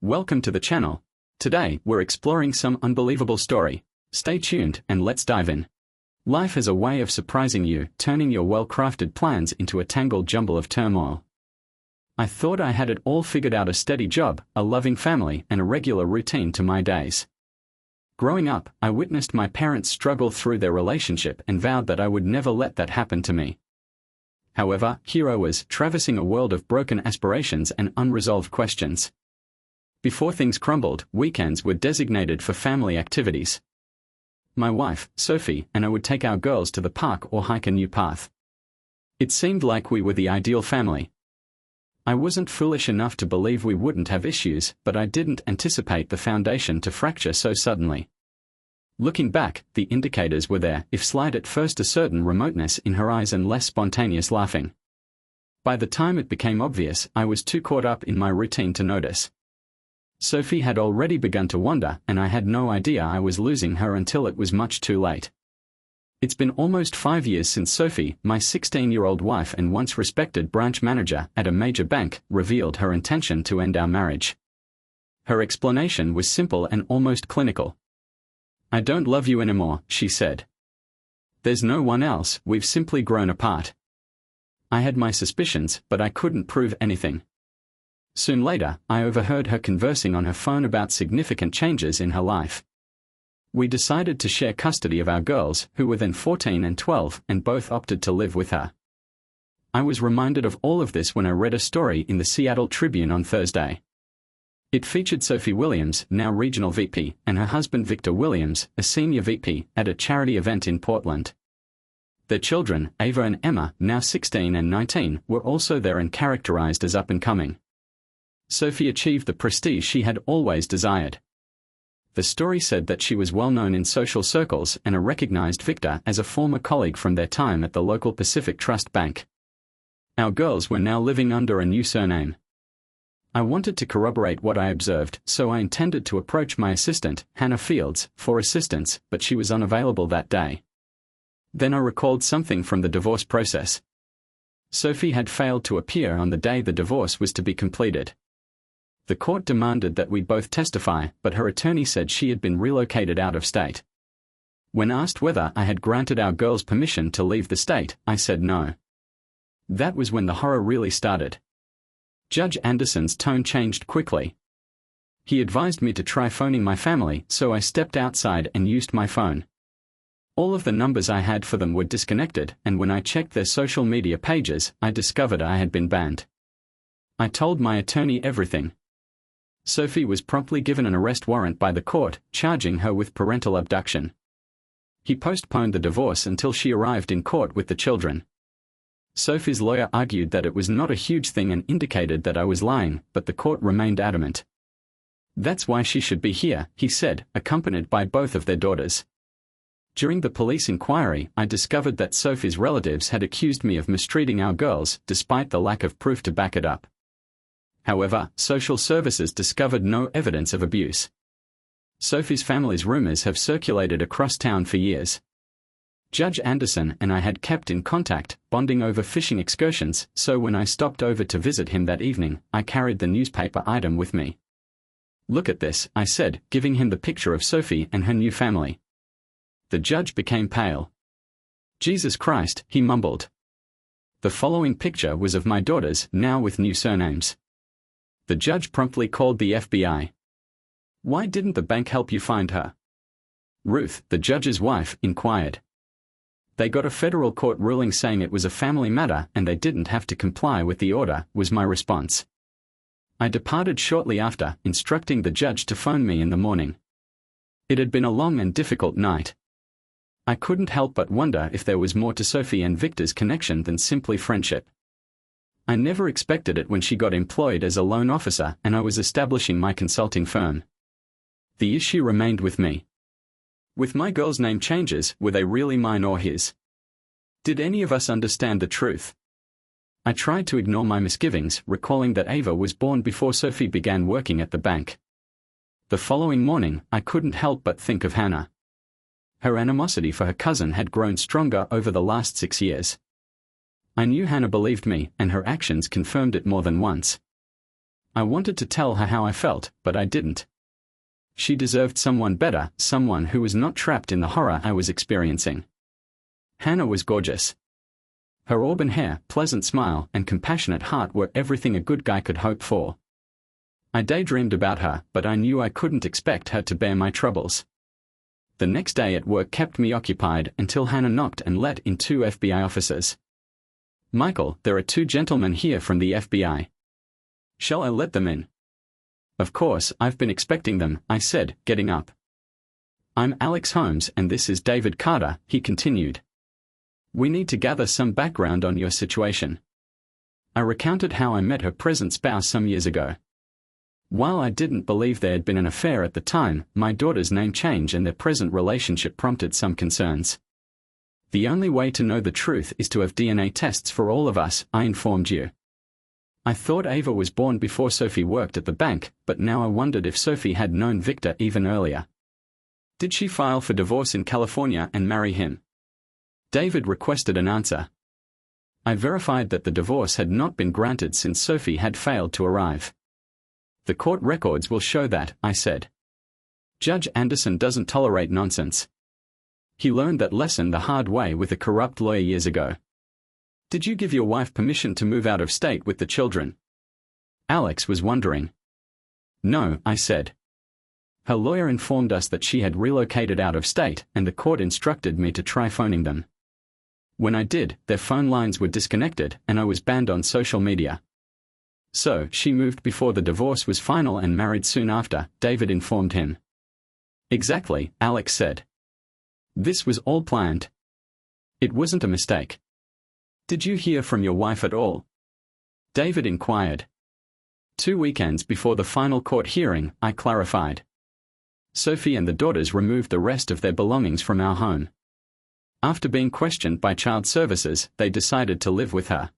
Welcome to the channel. Today, we're exploring some unbelievable story. Stay tuned and let's dive in. Life has a way of surprising you, turning your well-crafted plans into a tangled jumble of turmoil. I thought I had it all figured out: a steady job, a loving family, and a regular routine to my days. Growing up, I witnessed my parents struggle through their relationship and vowed that I would never let that happen to me. However, here I was, traversing a world of broken aspirations and unresolved questions. Before things crumbled, weekends were designated for family activities. My wife, Sophie, and I would take our girls to the park or hike a new path. It seemed like we were the ideal family. I wasn't foolish enough to believe we wouldn't have issues, but I didn't anticipate the foundation to fracture so suddenly. Looking back, the indicators were there, if slight at first: a certain remoteness in her eyes and less spontaneous laughing. By the time it became obvious, I was too caught up in my routine to notice. Sophie had already begun to wander, and I had no idea I was losing her until it was much too late. It's been almost 5 years since Sophie, my 16-year-old wife and once respected branch manager at a major bank, revealed her intention to end our marriage. Her explanation was simple and almost clinical. "I don't love you anymore," she said. "There's no one else, we've simply grown apart." I had my suspicions, but I couldn't prove anything. Soon later, I overheard her conversing on her phone about significant changes in her life. We decided to share custody of our girls, who were then 14 and 12, and both opted to live with her. I was reminded of all of this when I read a story in the Seattle Tribune on Thursday. It featured Sophie Williams, now regional VP, and her husband Victor Williams, a senior VP, at a charity event in Portland. Their children, Ava and Emma, now 16 and 19, were also there and characterized as up-and-coming. Sophie achieved the prestige she had always desired. The story said that she was well known in social circles and recognized Victor as a former colleague from their time at the local Pacific Trust Bank. Our girls were now living under a new surname. I wanted to corroborate what I observed, so I intended to approach my assistant, Hannah Fields, for assistance, but she was unavailable that day. Then I recalled something from the divorce process. Sophie had failed to appear on the day the divorce was to be completed. The court demanded that we both testify, but her attorney said she had been relocated out of state. When asked whether I had granted our girls permission to leave the state, I said no. That was when the horror really started. Judge Anderson's tone changed quickly. He advised me to try phoning my family, so I stepped outside and used my phone. All of the numbers I had for them were disconnected, and when I checked their social media pages, I discovered I had been banned. I told my attorney everything. Sophie was promptly given an arrest warrant by the court, charging her with parental abduction. He postponed the divorce until she arrived in court with the children. Sophie's lawyer argued that it was not a huge thing and indicated that I was lying, but the court remained adamant. "That's why she should be here," he said, accompanied by both of their daughters. During the police inquiry, I discovered that Sophie's relatives had accused me of mistreating our girls, despite the lack of proof to back it up. However, social services discovered no evidence of abuse. Sophie's family's rumors have circulated across town for years. Judge Anderson and I had kept in contact, bonding over fishing excursions, so when I stopped over to visit him that evening, I carried the newspaper item with me. "Look at this," I said, giving him the picture of Sophie and her new family. The judge became pale. "Jesus Christ," he mumbled. The following picture was of my daughters, now with new surnames. The judge promptly called the FBI. "Why didn't the bank help you find her?" Ruth, the judge's wife, inquired. "They got a federal court ruling saying it was a family matter and they didn't have to comply with the order," was my response. I departed shortly after, instructing the judge to phone me in the morning. It had been a long and difficult night. I couldn't help but wonder if there was more to Sophie and Victor's connection than simply friendship. I never expected it when she got employed as a loan officer and I was establishing my consulting firm. The issue remained with me. With my girls' name changes, were they really mine or his? Did any of us understand the truth? I tried to ignore my misgivings, recalling that Ava was born before Sophie began working at the bank. The following morning, I couldn't help but think of Hannah. Her animosity for her cousin had grown stronger over the last 6 years. I knew Hannah believed me, and her actions confirmed it more than once. I wanted to tell her how I felt, but I didn't. She deserved someone better, someone who was not trapped in the horror I was experiencing. Hannah was gorgeous. Her auburn hair, pleasant smile, and compassionate heart were everything a good guy could hope for. I daydreamed about her, but I knew I couldn't expect her to bear my troubles. The next day at work kept me occupied until Hannah knocked and let in 2 FBI officers. "Michael, there are 2 gentlemen here from the FBI. Shall I let them in?" "Of course, I've been expecting them," I said, getting up. "I'm Alex Holmes and this is David Carter," he continued. "We need to gather some background on your situation." I recounted how I met her present spouse some years ago. While I didn't believe there had been an affair at the time, my daughter's name change and their present relationship prompted some concerns. "The only way to know the truth is to have DNA tests for all of us," I informed you. I thought Ava was born before Sophie worked at the bank, but now I wondered if Sophie had known Victor even earlier. Did she file for divorce in California and marry him? David requested an answer. I verified that the divorce had not been granted since Sophie had failed to arrive. "The court records will show that," I said. "Judge Anderson doesn't tolerate nonsense. He learned that lesson the hard way with a corrupt lawyer years ago." "Did you give your wife permission to move out of state with the children?" Alex was wondering. "No," I said. "Her lawyer informed us that she had relocated out of state, and the court instructed me to try phoning them. When I did, their phone lines were disconnected, and I was banned on social media." "So, she moved before the divorce was final and married soon after," David informed him. "Exactly," Alex said. "This was all planned. It wasn't a mistake." "Did you hear from your wife at all?" David inquired. 2 weekends before the final court hearing, I clarified. Sophie and the daughters removed the rest of their belongings from our home. After being questioned by Child Services, they decided to live with her.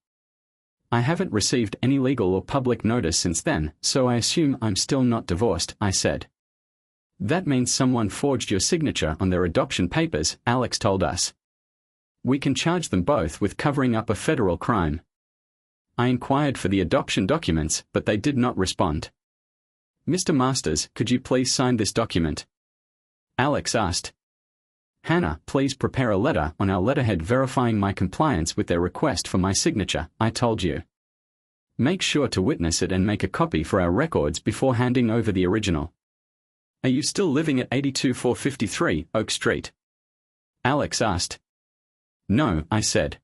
"I haven't received any legal or public notice since then, so I assume I'm still not divorced," I said. "That means someone forged your signature on their adoption papers," Alex told us. "We can charge them both with covering up a federal crime." I inquired for the adoption documents, but they did not respond. "Mr. Masters, could you please sign this document?" Alex asked. "Hannah, please prepare a letter on our letterhead verifying my compliance with their request for my signature," I told you. "Make sure to witness it and make a copy for our records before handing over the original." "Are you still living at 82453 Oak Street?" Alex asked. "No," I said.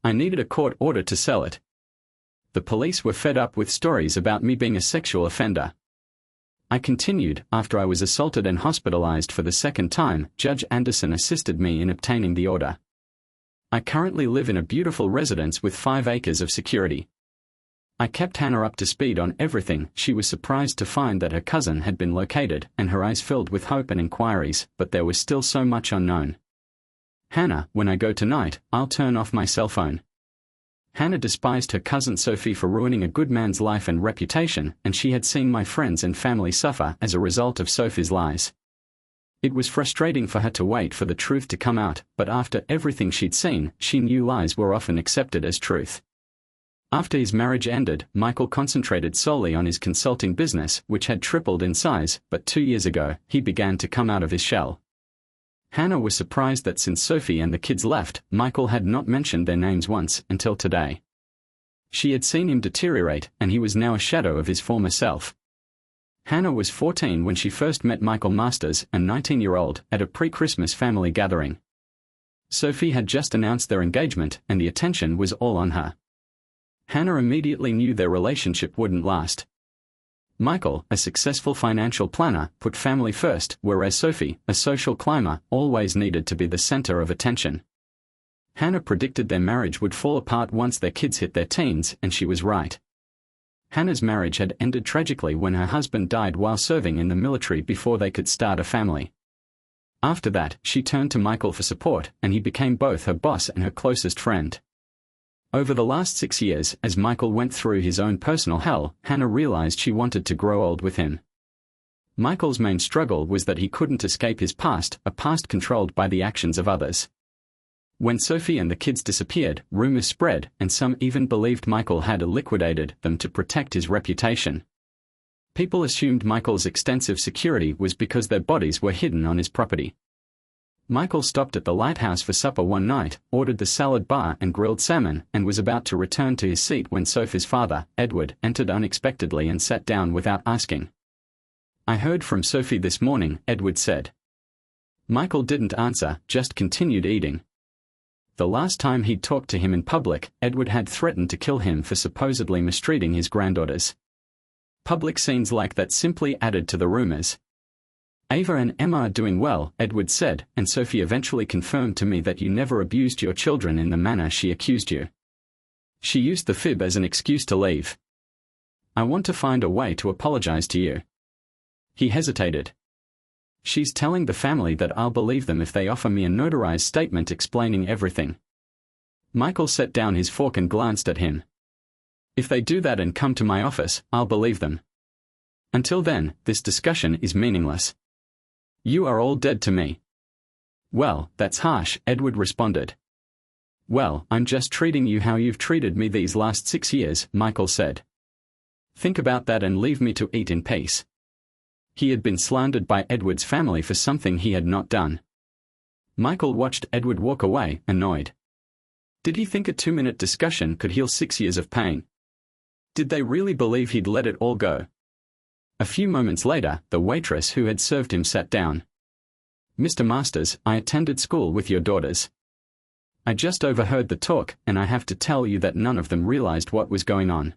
"I needed a court order to sell it. The police were fed up with stories about me being a sexual offender." I continued. "After I was assaulted and hospitalized for the 2nd time, Judge Anderson assisted me in obtaining the order. I currently live in a beautiful residence with 5 acres of security." I kept Hannah up to speed on everything. She was surprised to find that her cousin had been located, and her eyes filled with hope and inquiries, but there was still so much unknown. "Hannah, when I go tonight, I'll turn off my cell phone." Hannah despised her cousin Sophie for ruining a good man's life and reputation, and she had seen my friends and family suffer as a result of Sophie's lies. It was frustrating for her to wait for the truth to come out, but after everything she'd seen, she knew lies were often accepted as truth. After his marriage ended, Michael concentrated solely on his consulting business, which had tripled in size, but 2 years ago, he began to come out of his shell. Hannah was surprised that since Sophie and the kids left, Michael had not mentioned their names once until today. She had seen him deteriorate, and he was now a shadow of his former self. Hannah was 14 when she first met Michael Masters, a 19-year-old, at a pre-Christmas family gathering. Sophie had just announced their engagement, and the attention was all on her. Hannah immediately knew their relationship wouldn't last. Michael, a successful financial planner, put family first, whereas Sophie, a social climber, always needed to be the center of attention. Hannah predicted their marriage would fall apart once their kids hit their teens, and she was right. Hannah's marriage had ended tragically when her husband died while serving in the military before they could start a family. After that, she turned to Michael for support, and he became both her boss and her closest friend. Over the last 6 years, as Michael went through his own personal hell, Hannah realized she wanted to grow old with him. Michael's main struggle was that he couldn't escape his past, a past controlled by the actions of others. When Sophie and the kids disappeared, rumors spread, and some even believed Michael had liquidated them to protect his reputation. People assumed Michael's extensive security was because their bodies were hidden on his property. Michael stopped at the lighthouse for supper one night, ordered the salad bar and grilled salmon, and was about to return to his seat when Sophie's father, Edward, entered unexpectedly and sat down without asking. "I heard from Sophie this morning," Edward said. Michael didn't answer, just continued eating. The last time he'd talked to him in public, Edward had threatened to kill him for supposedly mistreating his granddaughters. Public scenes like that simply added to the rumors. "Ava and Emma are doing well," Edward said, "and Sophie eventually confirmed to me that you never abused your children in the manner she accused you. She used the fib as an excuse to leave. I want to find a way to apologize to you." He hesitated. "She's telling the family that I'll believe them if they offer me a notarized statement explaining everything." Michael set down his fork and glanced at him. "If they do that and come to my office, I'll believe them. Until then, this discussion is meaningless. You are all dead to me." "Well, that's harsh," Edward responded. "Well, I'm just treating you how you've treated me these last 6 years," Michael said. "Think about that and leave me to eat in peace." He had been slandered by Edward's family for something he had not done. Michael watched Edward walk away, annoyed. Did he think a 2-minute discussion could heal 6 years of pain? Did they really believe he'd let it all go? A few moments later, the waitress who had served him sat down. "Mr. Masters, I attended school with your daughters. I just overheard the talk, and I have to tell you that none of them realized what was going on.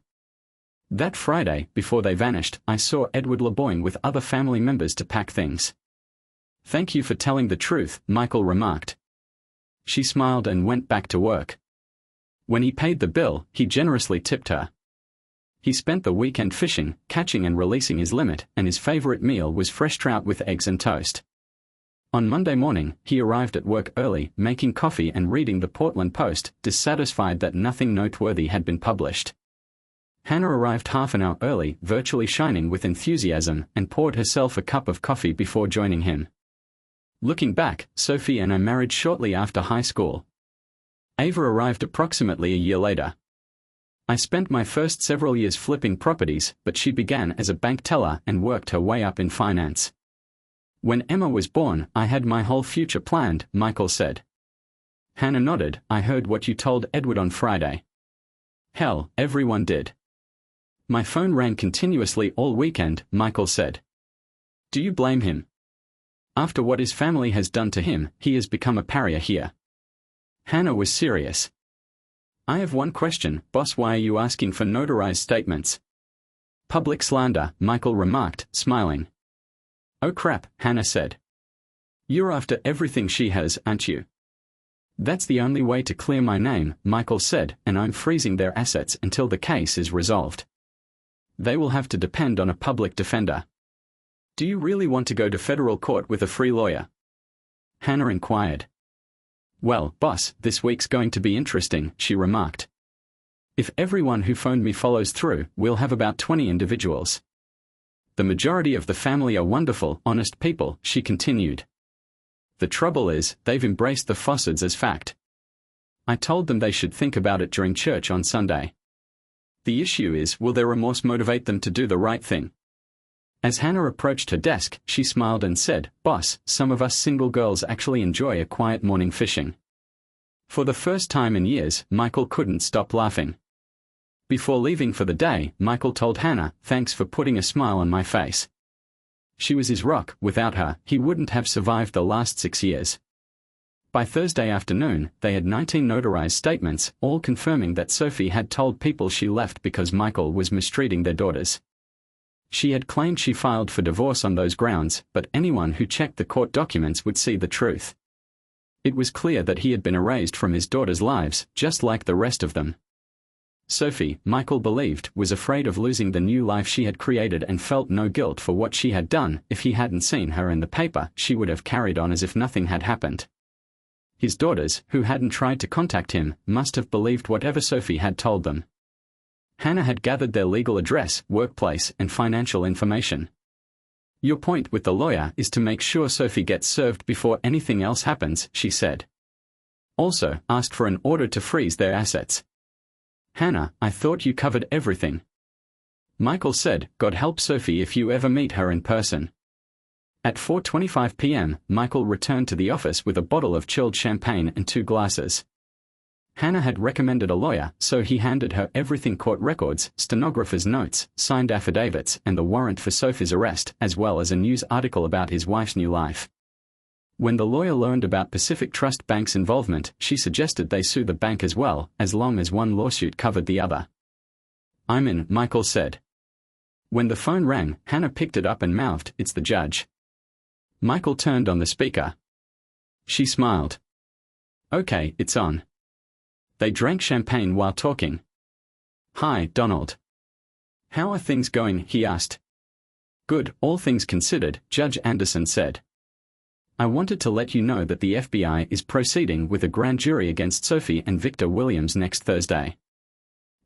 That Friday, before they vanished, I saw Edward LeBoyne with other family members to pack things." "Thank you for telling the truth," Michael remarked. She smiled and went back to work. When he paid the bill, he generously tipped her. He spent the weekend fishing, catching and releasing his limit, and his favorite meal was fresh trout with eggs and toast. On Monday morning, he arrived at work early, making coffee and reading the Portland Post, dissatisfied that nothing noteworthy had been published. Hannah arrived half an hour early, virtually shining with enthusiasm, and poured herself a cup of coffee before joining him. Looking back, Sophie and I married shortly after high school. Ava arrived approximately a year later. I spent my first several years flipping properties, but she began as a bank teller and worked her way up in finance. When Emma was born, I had my whole future planned, Michael said. Hannah nodded. I heard what you told Edward on Friday. Hell, everyone did. My phone rang continuously all weekend, Michael said. Do you blame him? After what his family has done to him, he has become a pariah here. Hannah was serious. I have one question, boss. Why are you asking for notarized statements? Public slander, Michael remarked, smiling. Oh crap, Hannah said. You're after everything she has, aren't you? That's the only way to clear my name, Michael said, and I'm freezing their assets until the case is resolved. They will have to depend on a public defender. Do you really want to go to federal court with a free lawyer? Hannah inquired. Well, boss, this week's going to be interesting, she remarked. If everyone who phoned me follows through, we'll have about 20 individuals. The majority of the family are wonderful, honest people, she continued. The trouble is, they've embraced the Fossards as fact. I told them they should think about it during church on Sunday. The issue is, will their remorse motivate them to do the right thing? As Hannah approached her desk, she smiled and said, Boss, some of us single girls actually enjoy a quiet morning fishing. For the first time in years, Michael couldn't stop laughing. Before leaving for the day, Michael told Hannah, thanks for putting a smile on my face. She was his rock. Without her, he wouldn't have survived the last 6 years. By Thursday afternoon, they had 19 notarized statements, all confirming that Sophie had told people she left because Michael was mistreating their daughters. She had claimed she filed for divorce on those grounds, but anyone who checked the court documents would see the truth. It was clear that he had been erased from his daughters' lives, just like the rest of them. Sophie, Michael believed, was afraid of losing the new life she had created and felt no guilt for what she had done. If he hadn't seen her in the paper, she would have carried on as if nothing had happened. His daughters, who hadn't tried to contact him, must have believed whatever Sophie had told them. Hannah had gathered their legal address, workplace, and financial information. Your point with the lawyer is to make sure Sophie gets served before anything else happens, she said. Also, asked for an order to freeze their assets. Hannah, I thought you covered everything. Michael said, God help Sophie if you ever meet her in person. At 4:25 p.m., Michael returned to the office with a bottle of chilled champagne and 2 glasses. Hannah had recommended a lawyer, so he handed her everything: court records, stenographer's notes, signed affidavits, and the warrant for Sophie's arrest, as well as a news article about his wife's new life. When the lawyer learned about Pacific Trust Bank's involvement, she suggested they sue the bank as well, as long as one lawsuit covered the other. I'm in, Michael said. When the phone rang, Hannah picked it up and mouthed, "It's the judge." Michael turned on the speaker. She smiled. Okay, it's on. They drank champagne while talking. Hi, Donald. How are things going? He asked. Good, all things considered, Judge Anderson said. I wanted to let you know that the FBI is proceeding with a grand jury against Sophie and Victor Williams next Thursday.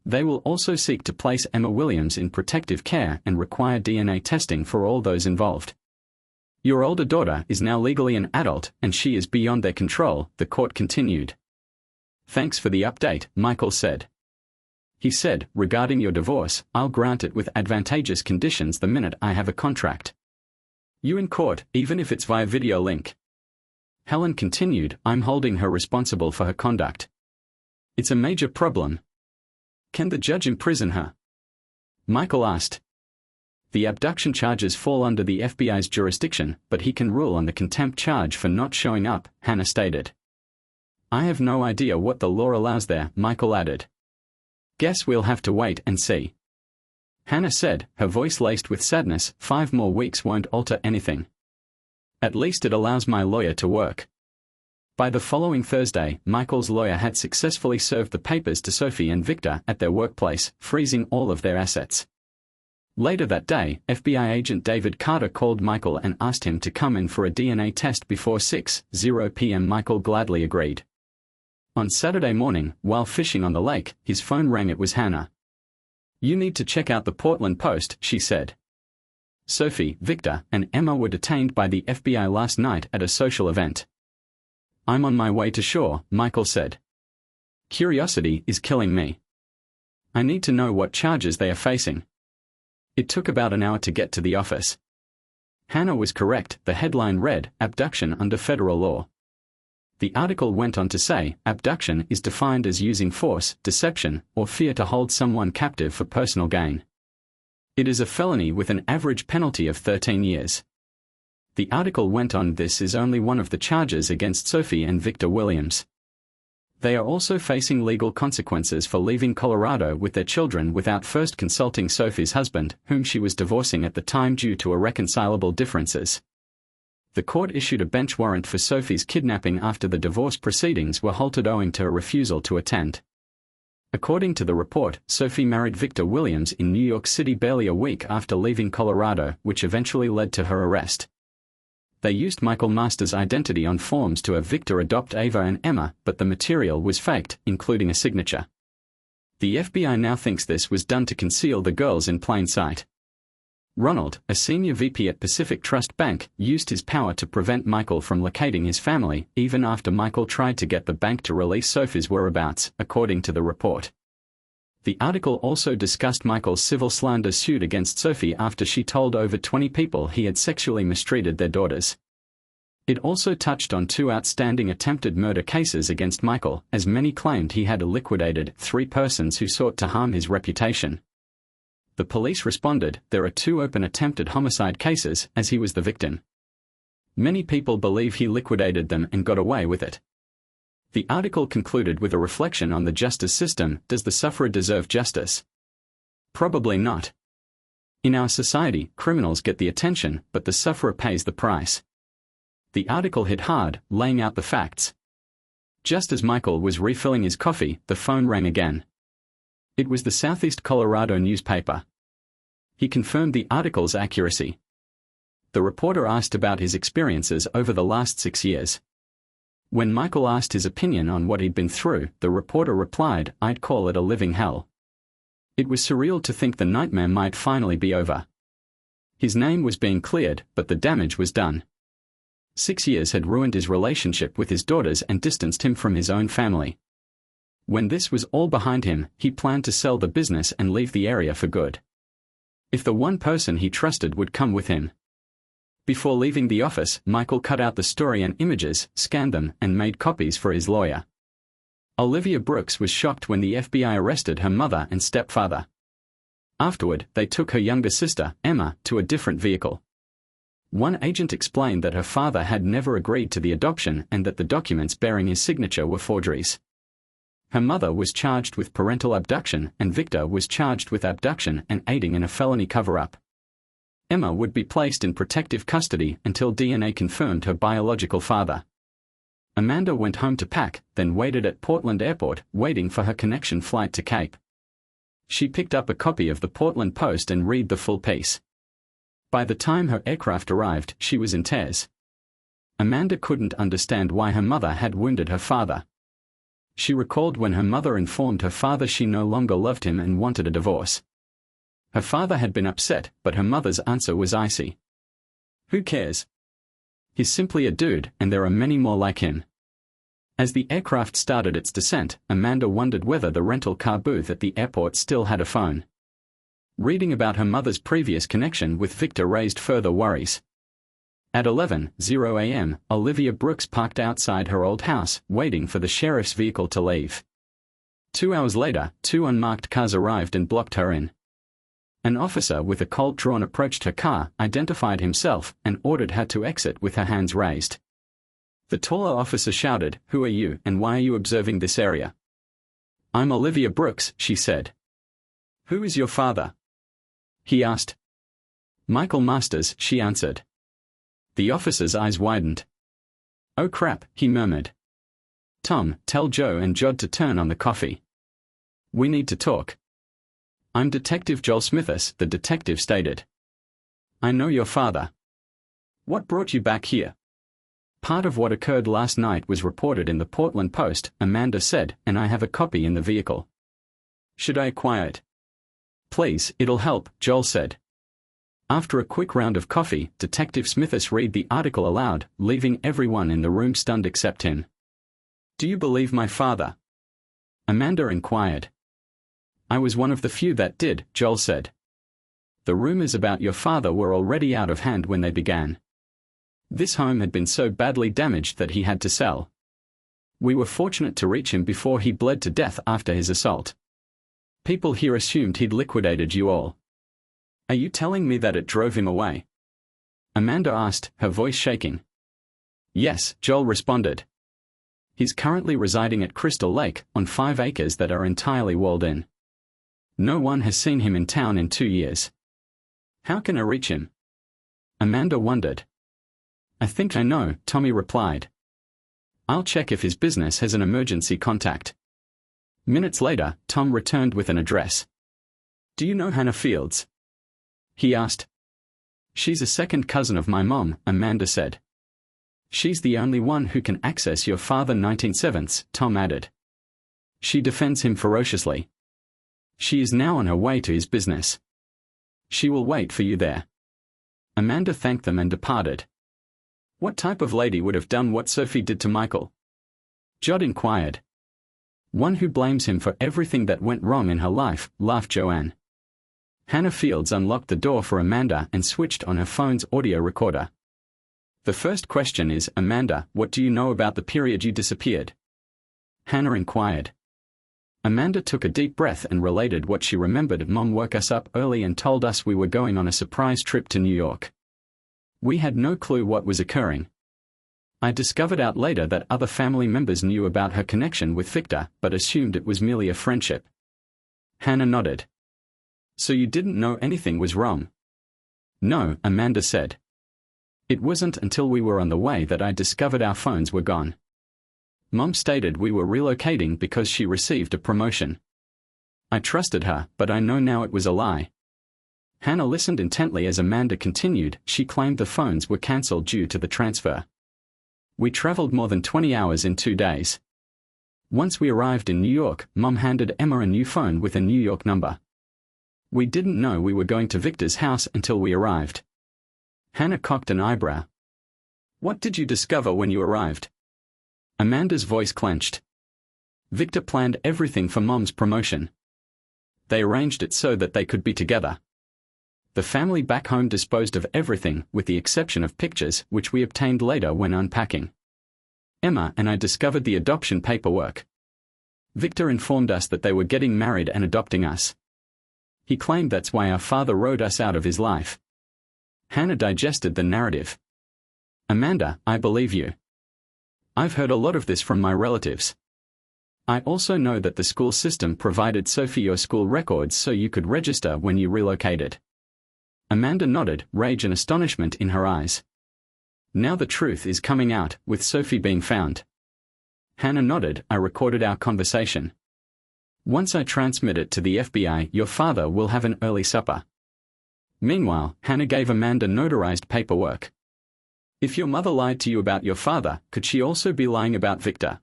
They will also seek to place Emma Williams in protective care and require DNA testing for all those involved. Your older daughter is now legally an adult, and she is beyond their control, the court continued. Thanks for the update, Michael said. He said, regarding your divorce, I'll grant it with advantageous conditions the minute I have a contract. You in court, even if it's via video link. Helen continued, I'm holding her responsible for her conduct. It's a major problem. Can the judge imprison her? Michael asked. The abduction charges fall under the FBI's jurisdiction, but he can rule on the contempt charge for not showing up, Hannah stated. I have no idea what the law allows there, Michael added. Guess we'll have to wait and see. Hannah said, her voice laced with sadness, 5 more weeks won't alter anything. At least it allows my lawyer to work. By the following Thursday, Michael's lawyer had successfully served the papers to Sophie and Victor at their workplace, freezing all of their assets. Later that day, FBI agent David Carter called Michael and asked him to come in for a DNA test before 6:00 p.m. Michael gladly agreed. On Saturday morning, while fishing on the lake, his phone rang. It was Hannah. You need to check out the Portland Post, she said. Sophie, Victor, and Emma were detained by the FBI last night at a social event. I'm on my way to shore, Michael said. Curiosity is killing me. I need to know what charges they are facing. It took about an hour to get to the office. Hannah was correct. The headline read, Abduction under federal law. The article went on to say, abduction is defined as using force, deception, or fear to hold someone captive for personal gain. It is a felony with an average penalty of 13 years. The article went on, this is only one of the charges against Sophie and Victor Williams. They are also facing legal consequences for leaving Colorado with their children without first consulting Sophie's husband, whom she was divorcing at the time due to irreconcilable differences. The court issued a bench warrant for Sophie's kidnapping after the divorce proceedings were halted owing to her refusal to attend. According to the report, Sophie married Victor Williams in New York City barely a week after leaving Colorado, which eventually led to her arrest. They used Michael Masters' identity on forms to have Victor adopt Ava and Emma, but the material was faked, including a signature. The FBI now thinks this was done to conceal the girls in plain sight. Ronald, a senior VP at Pacific Trust Bank, used his power to prevent Michael from locating his family, even after Michael tried to get the bank to release Sophie's whereabouts, according to the report. The article also discussed Michael's civil slander suit against Sophie after she told over 20 people he had sexually mistreated their daughters. It also touched on 2 outstanding attempted murder cases against Michael, as many claimed he had liquidated 3 persons who sought to harm his reputation. The police responded, there are 2 open attempted homicide cases, as he was the victim. Many people believe he liquidated them and got away with it. The article concluded with a reflection on the justice system. Does the sufferer deserve justice? Probably not. In our society, criminals get the attention, but the sufferer pays the price. The article hit hard, laying out the facts. Just as Michael was refilling his coffee, the phone rang again. It was the Southeast Colorado newspaper. He confirmed the article's accuracy. The reporter asked about his experiences over the last 6 years. When Michael asked his opinion on what he'd been through, the reporter replied, I'd call it a living hell. It was surreal to think the nightmare might finally be over. His name was being cleared, but the damage was done. 6 years had ruined his relationship with his daughters and distanced him from his own family. When this was all behind him, he planned to sell the business and leave the area for good. If the one person he trusted would come with him. Before leaving the office, Michael cut out the story and images, scanned them, and made copies for his lawyer. Olivia Brooks was shocked when the FBI arrested her mother and stepfather. Afterward, they took her younger sister, Emma, to a different vehicle. One agent explained that her father had never agreed to the adoption and that the documents bearing his signature were forgeries. Her mother was charged with parental abduction and Victor was charged with abduction and aiding in a felony cover-up. Emma would be placed in protective custody until DNA confirmed her biological father. Amanda went home to pack, then waited at Portland Airport, waiting for her connection flight to Cape. She picked up a copy of the Portland Post and read the full piece. By the time her aircraft arrived, she was in tears. Amanda couldn't understand why her mother had wounded her father. She recalled when her mother informed her father she no longer loved him and wanted a divorce. Her father had been upset, but her mother's answer was icy. Who cares? He's simply a dude, and there are many more like him. As the aircraft started its descent, Amanda wondered whether the rental car booth at the airport still had a phone. Reading about her mother's previous connection with Victor raised further worries. At 11:00 a.m., Olivia Brooks parked outside her old house, waiting for the sheriff's vehicle to leave. 2 hours later, 2 unmarked cars arrived and blocked her in. An officer with a Colt drawn approached her car, identified himself, and ordered her to exit with her hands raised. The taller officer shouted, "Who are you, and why are you observing this area?" "I'm Olivia Brooks," she said. "Who is your father?" he asked. "Michael Masters," she answered. The officer's eyes widened. "Oh crap," he murmured. "Tom, tell Joe and Jod to turn on the coffee. We need to talk." "I'm Detective Joel Smithers," the detective stated. "I know your father. What brought you back here?" "Part of what occurred last night was reported in the Portland Post," Amanda said, "and I have a copy in the vehicle. Should I acquire it?" "Please, it'll help," Joel said. After a quick round of coffee, Detective Smithers read the article aloud, leaving everyone in the room stunned except him. "Do you believe my father?" Amanda inquired. "I was one of the few that did," Joel said. "The rumors about your father were already out of hand when they began. This home had been so badly damaged that he had to sell. We were fortunate to reach him before he bled to death after his assault. People here assumed he'd liquidated you all. Are you telling me that it drove him away?" Amanda asked, her voice shaking. "Yes," Joel responded. "He's currently residing at Crystal Lake, on 5 acres that are entirely walled in. No one has seen him in town in 2 years. How can I reach him?" Amanda wondered. "I think I know," Tommy replied. "I'll check if his business has an emergency contact." Minutes later, Tom returned with an address. "Do you know Hannah Fields?" he asked. "She's a second cousin of my mom," Amanda said. "She's the only one who can access your father 19/7, Tom added. "She defends him ferociously. She is now on her way to his business. She will wait for you there." Amanda thanked them and departed. "What type of lady would have done what Sophie did to Michael?" Jod inquired. "One who blames him for everything that went wrong in her life," laughed Joanne. Hannah Fields unlocked the door for Amanda and switched on her phone's audio recorder. "The first question is, Amanda, what do you know about the period you disappeared?" Hannah inquired. Amanda took a deep breath and related what she remembered. "Mom woke us up early and told us we were going on a surprise trip to New York. We had no clue what was occurring. I discovered out later that other family members knew about her connection with Victor, but assumed it was merely a friendship." Hannah nodded. "So you didn't know anything was wrong?" "No," Amanda said. "It wasn't until we were on the way that I discovered our phones were gone. Mom stated we were relocating because she received a promotion. I trusted her, but I know now it was a lie." Hannah listened intently as Amanda continued. She claimed the phones were cancelled due to the transfer. "We traveled more than 20 hours in 2 days. Once we arrived in New York, Mom handed Emma a new phone with a New York number. We didn't know we were going to Victor's house until we arrived." Hannah cocked an eyebrow. What did you discover when you arrived? Amanda's voice clenched. Victor planned everything for Mom's promotion. They arranged it so that they could be together. The family back home disposed of everything with the exception of pictures, which we obtained later when unpacking. Emma and I discovered the adoption paperwork. Victor informed us that they were getting married and adopting us. He claimed that's why our father wrote us out of his life. Hannah digested the narrative. Amanda, I believe you. I've heard a lot of this from my relatives. I also know that the school system provided Sophie your school records so you could register when you relocated. Amanda nodded, rage and astonishment in her eyes. Now the truth is coming out, with Sophie being found. Hannah nodded, I recorded our conversation. Once I transmit it to the FBI, your father will have an early supper. Meanwhile, Hannah gave Amanda notarized paperwork. If your mother lied to you about your father, could she also be lying about Victor?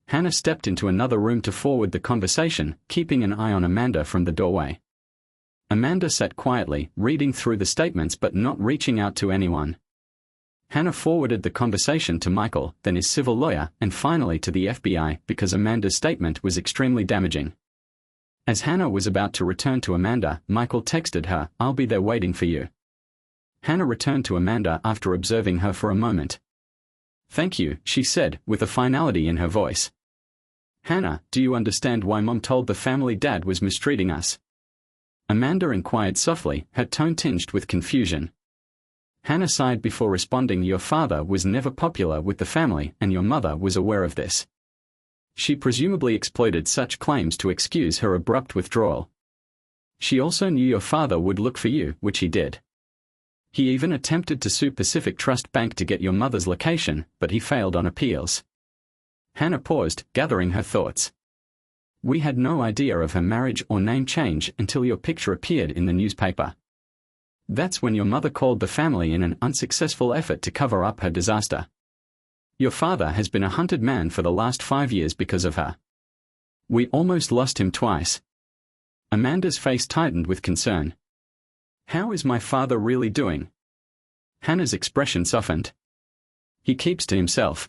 Hannah stepped into another room to forward the conversation, keeping an eye on Amanda from the doorway. Amanda sat quietly, reading through the statements but not reaching out to anyone. Hannah forwarded the conversation to Michael, then his civil lawyer, and finally to the FBI because Amanda's statement was extremely damaging. As Hannah was about to return to Amanda, Michael texted her, I'll be there waiting for you. Hannah returned to Amanda after observing her for a moment. Thank you, she said, with a finality in her voice. Hannah, do you understand why Mom told the family Dad was mistreating us? Amanda inquired softly, her tone tinged with confusion. Hannah sighed before responding, your father was never popular with the family and your mother was aware of this. She presumably exploited such claims to excuse her abrupt withdrawal. She also knew your father would look for you, which he did. He even attempted to sue Pacific Trust Bank to get your mother's location, but he failed on appeals. Hannah paused, gathering her thoughts. We had no idea of her marriage or name change until your picture appeared in the newspaper. That's when your mother called the family in an unsuccessful effort to cover up her disaster. Your father has been a hunted man for the last 5 years because of her. We almost lost him twice. Amanda's face tightened with concern. How is my father really doing? Hannah's expression softened. He keeps to himself.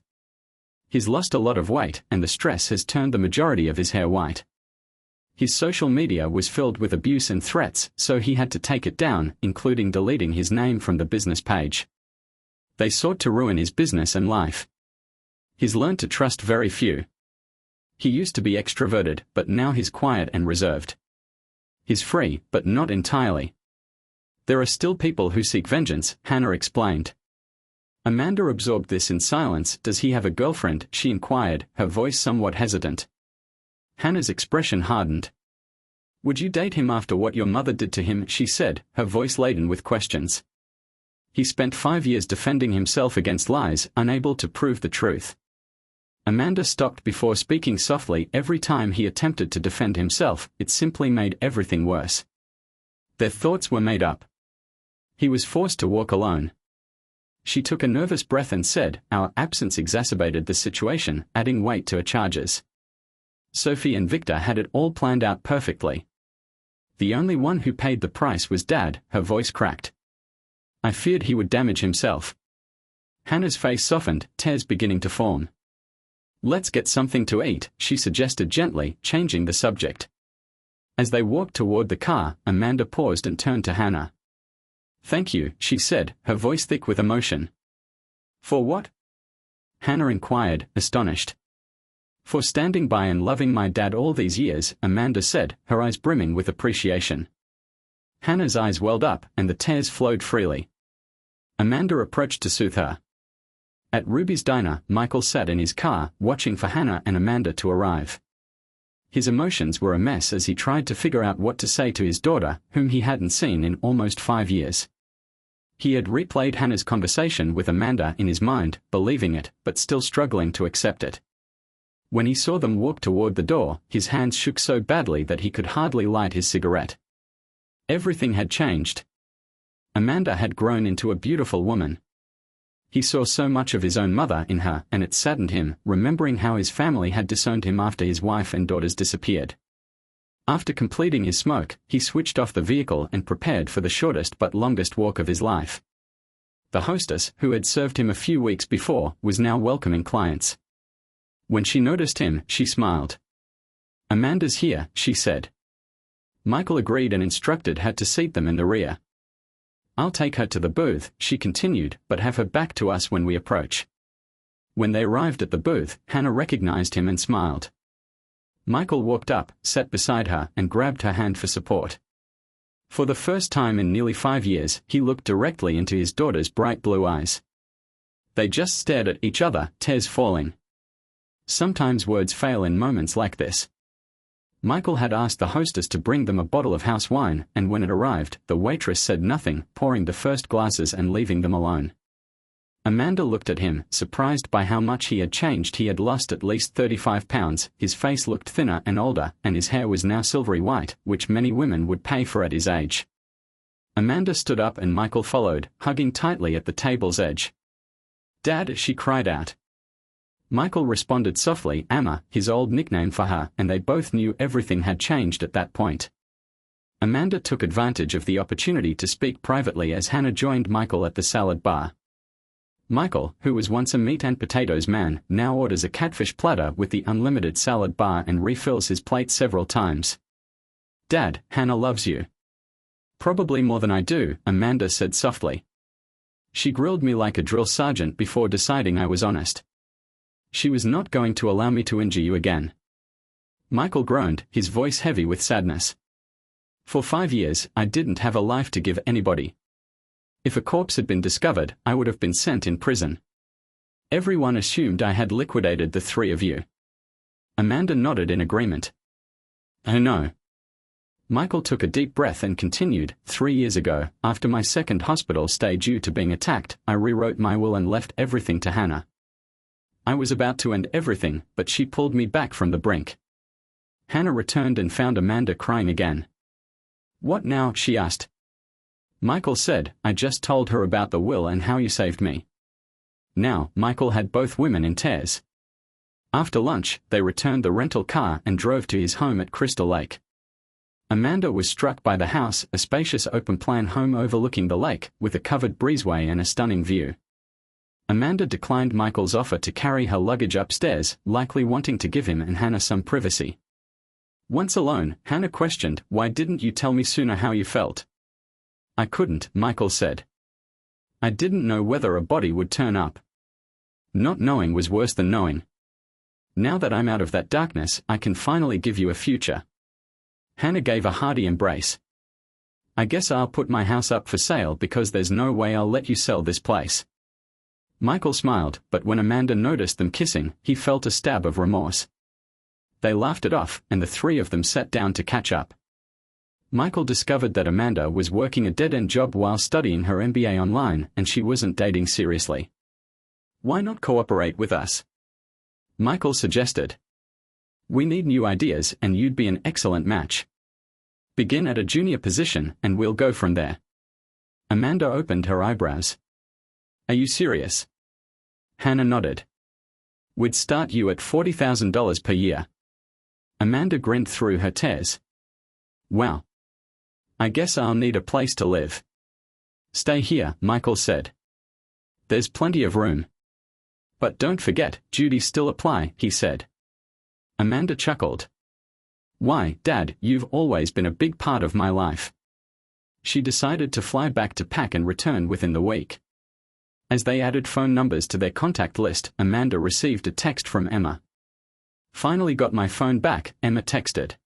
He's lost a lot of weight and the stress has turned the majority of his hair white. His social media was filled with abuse and threats, so he had to take it down, including deleting his name from the business page. They sought to ruin his business and life. He's learned to trust very few. He used to be extroverted, but now he's quiet and reserved. He's free, but not entirely. There are still people who seek vengeance, Hannah explained. Amanda absorbed this in silence. Does he have a girlfriend? She inquired, her voice somewhat hesitant. Hannah's expression hardened. Would you date him after what your mother did to him? She said, her voice laden with questions. He spent 5 years defending himself against lies, unable to prove the truth. Amanda stopped before speaking softly. Every time he attempted to defend himself, it simply made everything worse. Their thoughts were made up. He was forced to walk alone. She took a nervous breath and said, our absence exacerbated the situation, adding weight to her charges. Sophie and Victor had it all planned out perfectly. The only one who paid the price was Dad, her voice cracked. I feared he would damage himself. Hannah's face softened, tears beginning to form. Let's get something to eat, she suggested gently, changing the subject. As they walked toward the car, Amanda paused and turned to Hannah. Thank you, she said, her voice thick with emotion. For what? Hannah inquired, astonished. For standing by and loving my dad all these years, Amanda said, her eyes brimming with appreciation. Hannah's eyes welled up, and the tears flowed freely. Amanda approached to soothe her. At Ruby's diner, Michael sat in his car, watching for Hannah and Amanda to arrive. His emotions were a mess as he tried to figure out what to say to his daughter, whom he hadn't seen in almost 5 years. He had replayed Hannah's conversation with Amanda in his mind, believing it, but still struggling to accept it. When he saw them walk toward the door, his hands shook so badly that he could hardly light his cigarette. Everything had changed. Amanda had grown into a beautiful woman. He saw so much of his own mother in her, and it saddened him, remembering how his family had disowned him after his wife and daughters disappeared. After completing his smoke, he switched off the vehicle and prepared for the shortest but longest walk of his life. The hostess, who had served him a few weeks before, was now welcoming clients. When she noticed him, she smiled. "Amanda's here," she said. Michael agreed and instructed her to seat them in the rear. "I'll take her to the booth," she continued, "but have her back to us when we approach." When they arrived at the booth, Hannah recognized him and smiled. Michael walked up, sat beside her, and grabbed her hand for support. For the first time in nearly 5 years, he looked directly into his daughter's bright blue eyes. They just stared at each other, tears falling. Sometimes words fail in moments like this. Michael had asked the hostess to bring them a bottle of house wine, and when it arrived, the waitress said nothing, pouring the first glasses and leaving them alone. Amanda looked at him, surprised by how much he had changed. He had lost at least 35 pounds, his face looked thinner and older, and his hair was now silvery white, which many women would pay for at his age. Amanda stood up and Michael followed, hugging tightly at the table's edge. "Dad," she cried out. Michael responded softly, Amma, his old nickname for her, and they both knew everything had changed at that point. Amanda took advantage of the opportunity to speak privately as Hannah joined Michael at the salad bar. Michael, who was once a meat and potatoes man, now orders a catfish platter with the unlimited salad bar and refills his plate several times. "Dad, Hannah loves you." "Probably more than I do," Amanda said softly. "She grilled me like a drill sergeant before deciding I was honest. She was not going to allow me to injure you again." Michael groaned, his voice heavy with sadness. "For 5 years, I didn't have a life to give anybody. If a corpse had been discovered, I would have been sent in prison. Everyone assumed I had liquidated the 3 of you." Amanda nodded in agreement. "Oh no." Michael took a deep breath and continued, 3 years ago, after my second hospital stay due to being attacked, I rewrote my will and left everything to Hannah. I was about to end everything, but she pulled me back from the brink." Hannah returned and found Amanda crying again. "What now?" she asked. Michael said, "I just told her about the will and how you saved me." Now, Michael had both women in tears. After lunch, they returned the rental car and drove to his home at Crystal Lake. Amanda was struck by the house, a spacious open-plan home overlooking the lake, with a covered breezeway and a stunning view. Amanda declined Michael's offer to carry her luggage upstairs, likely wanting to give him and Hannah some privacy. Once alone, Hannah questioned, "Why didn't you tell me sooner how you felt?" "I couldn't," Michael said. "I didn't know whether a body would turn up. Not knowing was worse than knowing. Now that I'm out of that darkness, I can finally give you a future." Hannah gave a hearty embrace. "I guess I'll put my house up for sale because there's no way I'll let you sell this place." Michael smiled, but when Amanda noticed them kissing, he felt a stab of remorse. They laughed it off, and the 3 of them sat down to catch up. Michael discovered that Amanda was working a dead-end job while studying her MBA online, and she wasn't dating seriously. "Why not cooperate with us?" Michael suggested. "We need new ideas, and you'd be an excellent match. Begin at a junior position, and we'll go from there." Amanda opened her eyebrows. "Are you serious?" Hannah nodded. "We'd start you at $40,000 per year." Amanda grinned through her tears. "Wow. I guess I'll need a place to live." "Stay here," Michael said. "There's plenty of room." "But don't forget, duties still apply," he said. Amanda chuckled. "Why, Dad, you've always been a big part of my life." She decided to fly back to pack and return within the week. As they added phone numbers to their contact list, Amanda received a text from Emma. "Finally got my phone back," Emma texted.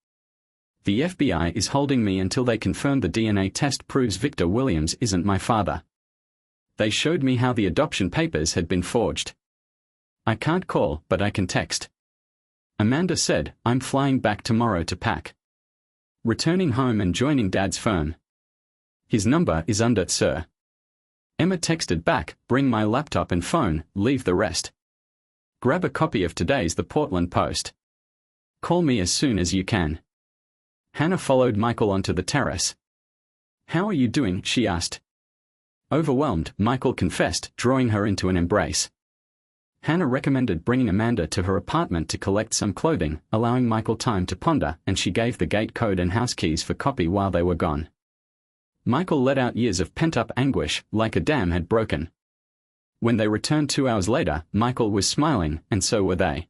"The FBI is holding me until they confirm the DNA test proves Victor Williams isn't my father. They showed me how the adoption papers had been forged. I can't call, but I can text." Amanda said, "I'm flying back tomorrow to pack. Returning home and joining Dad's firm. His number is under, sir." Emma texted back, "Bring my laptop and phone, leave the rest. Grab a copy of today's The Portland Post. Call me as soon as you can." Hannah followed Michael onto the terrace. "How are you doing?" she asked. Overwhelmed, Michael confessed, drawing her into an embrace. Hannah recommended bringing Amanda to her apartment to collect some clothing, allowing Michael time to ponder, and she gave the gate code and house keys for copy while they were gone. Michael let out years of pent-up anguish, like a dam had broken. When they returned 2 hours later, Michael was smiling, and so were they.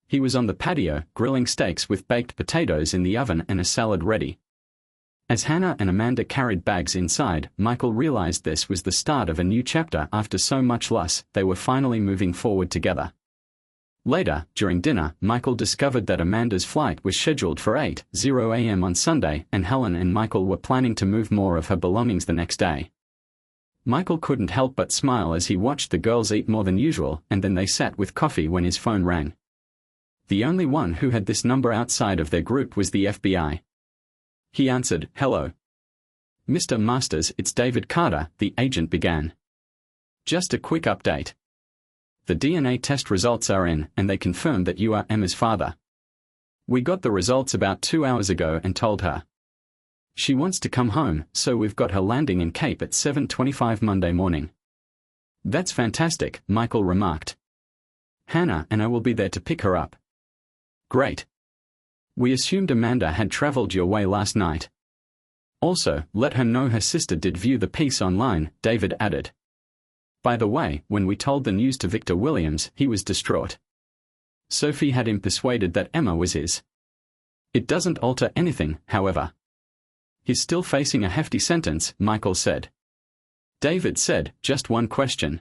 He was on the patio, grilling steaks with baked potatoes in the oven and a salad ready. As Hannah and Amanda carried bags inside, Michael realized this was the start of a new chapter. After so much loss, they were finally moving forward together. Later, during dinner, Michael discovered that Amanda's flight was scheduled for 8:00 a.m. on Sunday, and Helen and Michael were planning to move more of her belongings the next day. Michael couldn't help but smile as he watched the girls eat more than usual, and then they sat with coffee when his phone rang. The only one who had this number outside of their group was the FBI. He answered. "Hello. Mr. Masters, it's David Carter," the agent began. "Just a quick update. The DNA test results are in, and they confirmed that you are Emma's father. We got the results about 2 hours ago and told her. She wants to come home, so we've got her landing in Cape at 7:25 Monday morning." "That's fantastic," Michael remarked. "Hannah and I will be there to pick her up." "Great. We assumed Amanda had traveled your way last night. Also, let her know her sister did view the piece online," David added. "By the way, when we told the news to Victor Williams, he was distraught. Sophie had him persuaded that Emma was his. It doesn't alter anything, however. He's still facing a hefty sentence," Michael said. David said, "Just one question.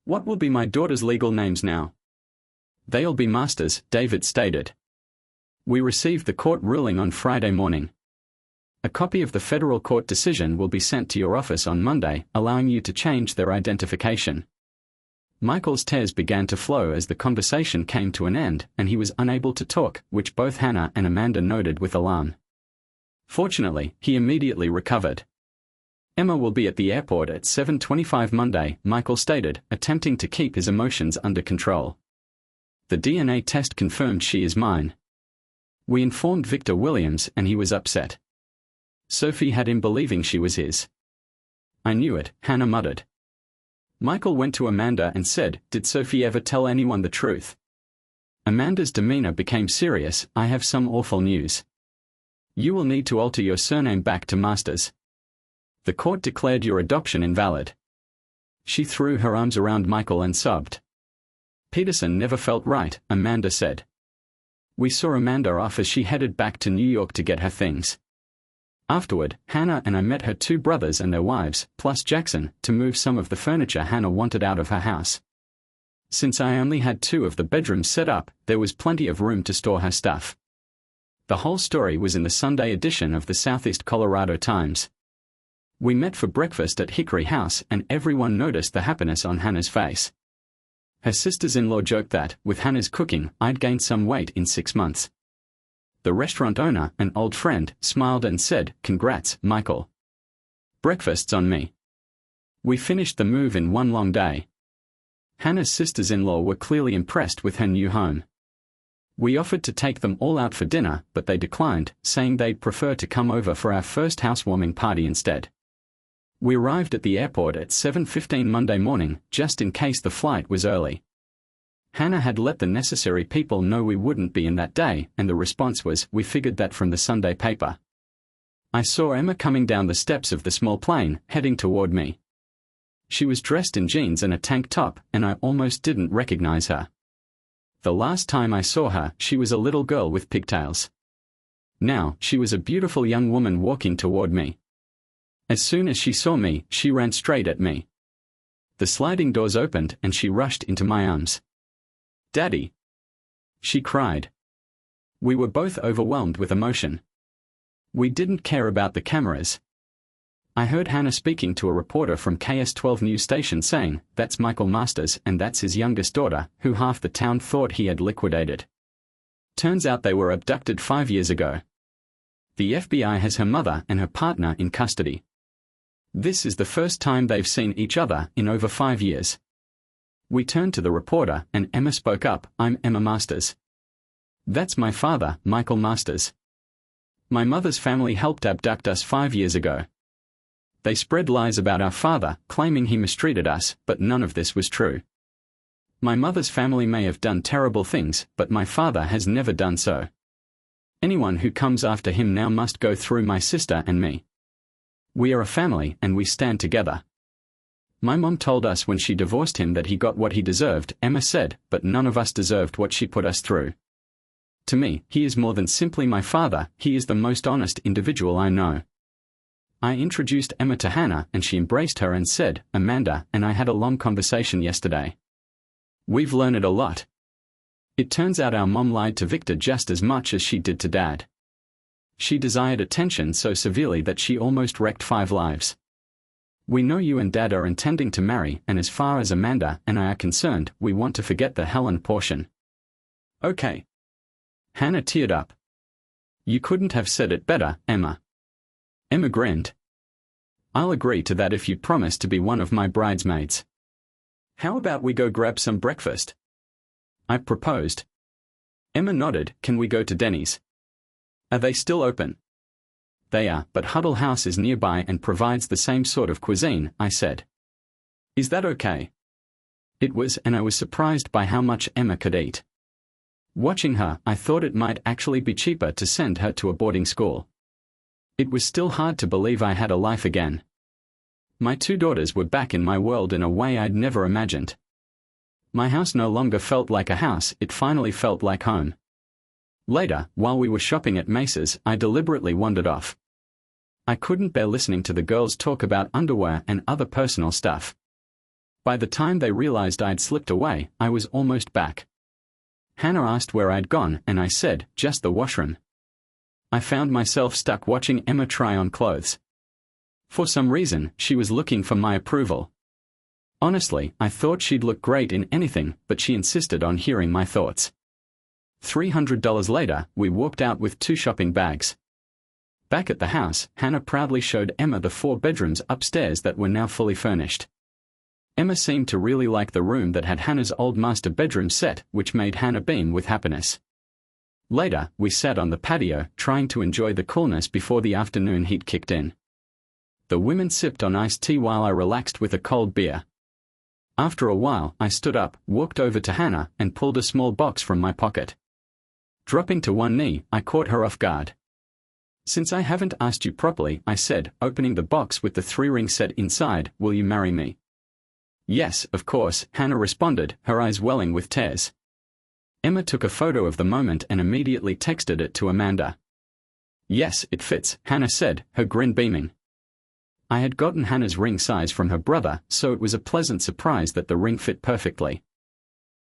What will be my daughter's legal names now?" "They'll be Masters," David stated. "We received the court ruling on Friday morning. A copy of the federal court decision will be sent to your office on Monday, allowing you to change their identification." Michael's tears began to flow as the conversation came to an end, and he was unable to talk, which both Hannah and Amanda noted with alarm. Fortunately, he immediately recovered. "Emma will be at the airport at 7:25 Monday," Michael stated, attempting to keep his emotions under control. "The DNA test confirmed she is mine. We informed Victor Williams and he was upset. Sophie had him believing she was his." "I knew it," Hannah muttered. Michael went to Amanda and said, "Did Sophie ever tell anyone the truth?" Amanda's demeanor became serious. "I have some awful news. You will need to alter your surname back to Masters. The court declared your adoption invalid." She threw her arms around Michael and sobbed. "Peterson never felt right," Amanda said. "We saw Amanda off as she headed back to New York to get her things. Afterward, Hannah and I met her 2 brothers and their wives, plus Jackson, to move some of the furniture Hannah wanted out of her house. Since I only had 2 of the bedrooms set up, there was plenty of room to store her stuff." The whole story was in the Sunday edition of the Southeast Colorado Times. "We met for breakfast at Hickory House and everyone noticed the happiness on Hannah's face. Her sisters-in-law joked that, with Hannah's cooking, I'd gained some weight in 6 months. The restaurant owner, an old friend, smiled and said, 'Congrats, Michael. Breakfast's on me.' We finished the move in one long day." Hannah's sisters-in-law were clearly impressed with her new home. "We offered to take them all out for dinner, but they declined, saying they'd prefer to come over for our first housewarming party instead. We arrived at the airport at 7:15 Monday morning, just in case the flight was early. Hannah had let the necessary people know we wouldn't be in that day, and the response was, 'We figured that from the Sunday paper.' I saw Emma coming down the steps of the small plane, heading toward me. She was dressed in jeans and a tank top, and I almost didn't recognize her. The last time I saw her, she was a little girl with pigtails. Now, she was a beautiful young woman walking toward me. As soon as she saw me, she ran straight at me. The sliding doors opened and she rushed into my arms. 'Daddy!' she cried. We were both overwhelmed with emotion. We didn't care about the cameras. I heard Hannah speaking to a reporter from KS12 news station saying, 'That's Michael Masters and that's his youngest daughter, who half the town thought he had liquidated.' Turns out they were abducted 5 years ago. The FBI has her mother and her partner in custody. This is the first time they've seen each other in over 5 years." We turned to the reporter, and Emma spoke up, "I'm Emma Masters. That's my father, Michael Masters. My mother's family helped abduct us 5 years ago. They spread lies about our father, claiming he mistreated us, but none of this was true. My mother's family may have done terrible things, but my father has never done so. Anyone who comes after him now must go through my sister and me. We are a family and we stand together." My mom told us when she divorced him that he got what he deserved, Emma said, but none of us deserved what she put us through. To me, he is more than simply my father, he is the most honest individual I know. I introduced Emma to Hannah and she embraced her and said, Amanda and I had a long conversation yesterday. We've learned a lot. It turns out our mom lied to Victor just as much as she did to Dad. She desired attention so severely that she almost wrecked 5 lives. We know you and Dad are intending to marry, and as far as Amanda and I are concerned, we want to forget the Helen portion. Okay. Hannah teared up. You couldn't have said it better, Emma. Emma grinned. I'll agree to that if you promise to be one of my bridesmaids. How about we go grab some breakfast? I proposed. Emma nodded. Can we go to Denny's? Are they still open? They are, but Huddle House is nearby and provides the same sort of cuisine, I said. Is that okay? It was, and I was surprised by how much Emma could eat. Watching her, I thought it might actually be cheaper to send her to a boarding school. It was still hard to believe I had a life again. My 2 daughters were back in my world in a way I'd never imagined. My house no longer felt like a house, it finally felt like home. Later, while we were shopping at Macy's, I deliberately wandered off. I couldn't bear listening to the girls talk about underwear and other personal stuff. By the time they realized I'd slipped away, I was almost back. Hannah asked where I'd gone and I said, just the washroom. I found myself stuck watching Emma try on clothes. For some reason, she was looking for my approval. Honestly, I thought she'd look great in anything, but she insisted on hearing my thoughts. $300 later, we walked out with 2 shopping bags. Back at the house, Hannah proudly showed Emma the 4 bedrooms upstairs that were now fully furnished. Emma seemed to really like the room that had Hannah's old master bedroom set, which made Hannah beam with happiness. Later, we sat on the patio, trying to enjoy the coolness before the afternoon heat kicked in. The women sipped on iced tea while I relaxed with a cold beer. After a while, I stood up, walked over to Hannah, and pulled a small box from my pocket. Dropping to one knee, I caught her off guard. Since I haven't asked you properly, I said, opening the box with the 3-ring set inside, will you marry me? Yes, of course, Hannah responded, her eyes welling with tears. Emma took a photo of the moment and immediately texted it to Amanda. Yes, it fits, Hannah said, her grin beaming. I had gotten Hannah's ring size from her brother, so it was a pleasant surprise that the ring fit perfectly.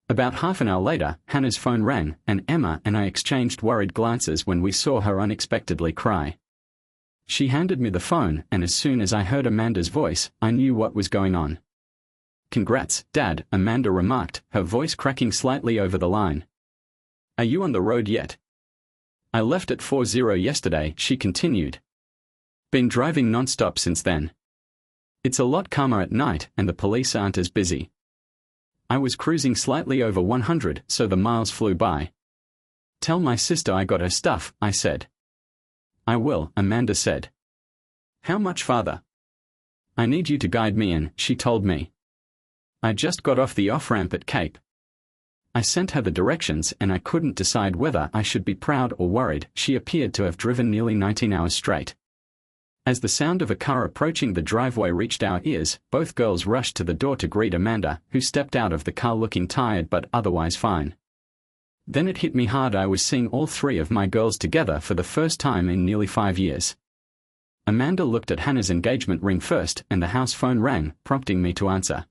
About half an hour later, Hannah's phone rang, and Emma and I exchanged worried glances when we saw her unexpectedly cry. She handed me the phone, and as soon as I heard Amanda's voice, I knew what was going on. Congrats, Dad, Amanda remarked, her voice cracking slightly over the line. Are you on the road yet? I left at 4:00 yesterday, she continued. Been driving non-stop since then. It's a lot calmer at night, and the police aren't as busy. I was cruising slightly over 100, so the miles flew by. Tell my sister I got her stuff, I said. I will, Amanda said. How much farther? I need you to guide me in, she told me. I just got off the off-ramp at Cape. I sent her the directions and I couldn't decide whether I should be proud or worried. She appeared to have driven nearly 19 hours straight. As the sound of a car approaching the driveway reached our ears, both girls rushed to the door to greet Amanda, who stepped out of the car looking tired but otherwise fine. Then it hit me hard, I was seeing all 3 of my girls together for the first time in nearly 5 years. Amanda looked at Hannah's engagement ring first, and the house phone rang, prompting me to answer.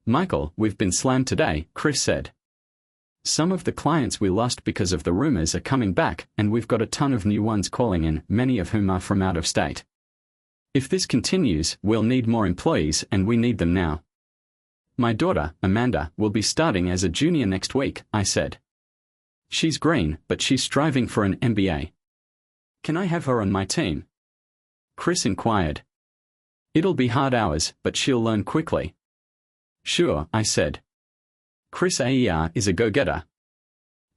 Michael, we've been slammed today, Chris said. Some of the clients we lost because of the rumors are coming back, and we've got a ton of new ones calling in, many of whom are from out of state. If this continues, we'll need more employees, and we need them now. My daughter, Amanda, will be starting as a junior next week, I said. She's green, but she's striving for an MBA. Can I have her on my team? Chris inquired. It'll be hard hours, but she'll learn quickly. Sure, I said. Chris AER is a go-getter.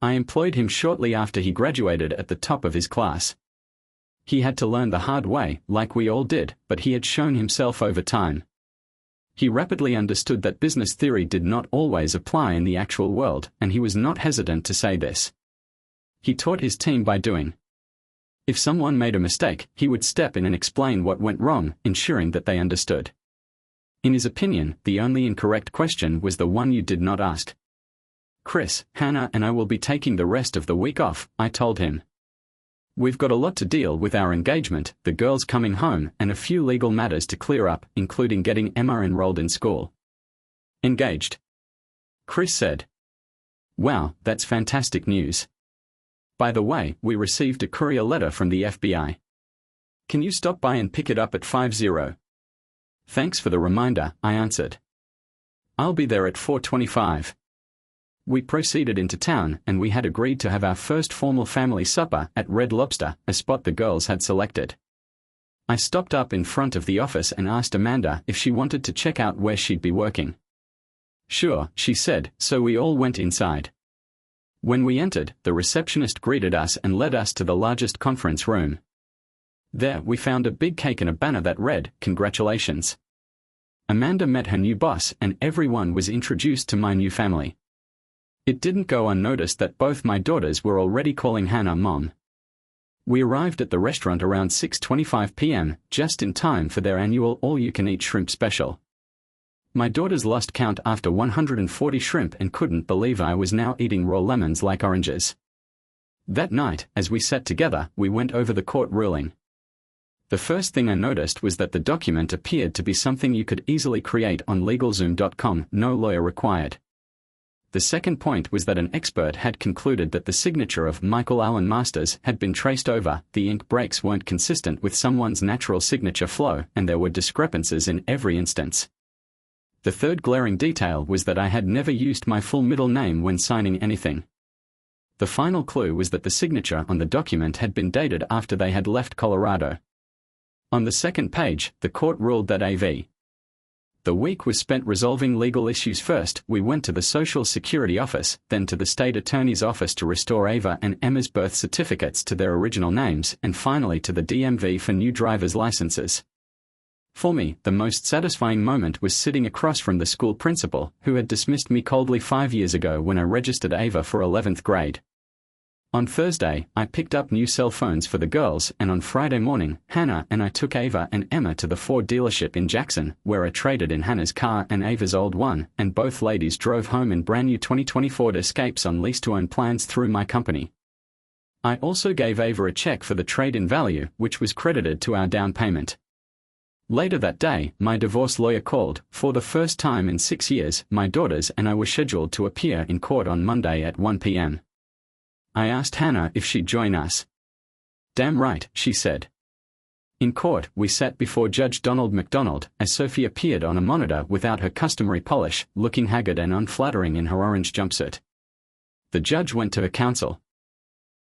I employed him shortly after he graduated at the top of his class. He had to learn the hard way, like we all did, but he had shown himself over time. He rapidly understood that business theory did not always apply in the actual world, and he was not hesitant to say this. He taught his team by doing. If someone made a mistake, he would step in and explain what went wrong, ensuring that they understood. In his opinion, the only incorrect question was the one you did not ask. Chris, Hannah and I will be taking the rest of the week off, I told him. We've got a lot to deal with: our engagement, the girls coming home, and a few legal matters to clear up, including getting Emma enrolled in school. Engaged? Chris said. Wow, that's fantastic news. By the way, we received a courier letter from the FBI. Can you stop by and pick it up at 50? Thanks for the reminder, I answered. I'll be there at 4:25. We proceeded into town, and we had agreed to have our first formal family supper at Red Lobster, a spot the girls had selected. I stopped up in front of the office and asked Amanda if she wanted to check out where she'd be working. Sure, she said, so we all went inside. When we entered, the receptionist greeted us and led us to the largest conference room. There we found a big cake and a banner that read, "Congratulations." Amanda met her new boss, and everyone was introduced to my new family. It didn't go unnoticed that both my daughters were already calling Hannah Mom. We arrived at the restaurant around 6:25 p.m., just in time for their annual all-you-can-eat shrimp special. My daughters lost count after 140 shrimp and couldn't believe I was now eating raw lemons like oranges. That night, as we sat together, we went over the court ruling. The first thing I noticed was that the document appeared to be something you could easily create on LegalZoom.com, no lawyer required. The second point was that an expert had concluded that the signature of Michael Allen Masters had been traced over, the ink breaks weren't consistent with someone's natural signature flow, and there were discrepancies in every instance. The third glaring detail was that I had never used my full middle name when signing anything. The final clue was that the signature on the document had been dated after they had left Colorado. On the second page, the court ruled that AV. The week was spent resolving legal issues. First, we went to the Social Security office, then to the state attorney's office to restore Ava and Emma's birth certificates to their original names, and finally to the DMV for new driver's licenses. For me, the most satisfying moment was sitting across from the school principal, who had dismissed me coldly 5 years ago when I registered Ava for 11th grade. On Thursday, I picked up new cell phones for the girls, and on Friday morning, Hannah and I took Ava and Emma to the Ford dealership in Jackson, where I traded in Hannah's car and Ava's old one, and both ladies drove home in brand new 2020 Ford Escapes on lease-to-own plans through my company. I also gave Ava a check for the trade-in value, which was credited to our down payment. Later that day, my divorce lawyer called. For the first time in 6 years, my daughters and I were scheduled to appear in court on Monday at 1 p.m. I asked Hannah if she'd join us. Damn right, she said. In court, we sat before Judge Donald McDonald, as Sophie appeared on a monitor without her customary polish, looking haggard and unflattering in her orange jumpsuit. The judge went to her counsel.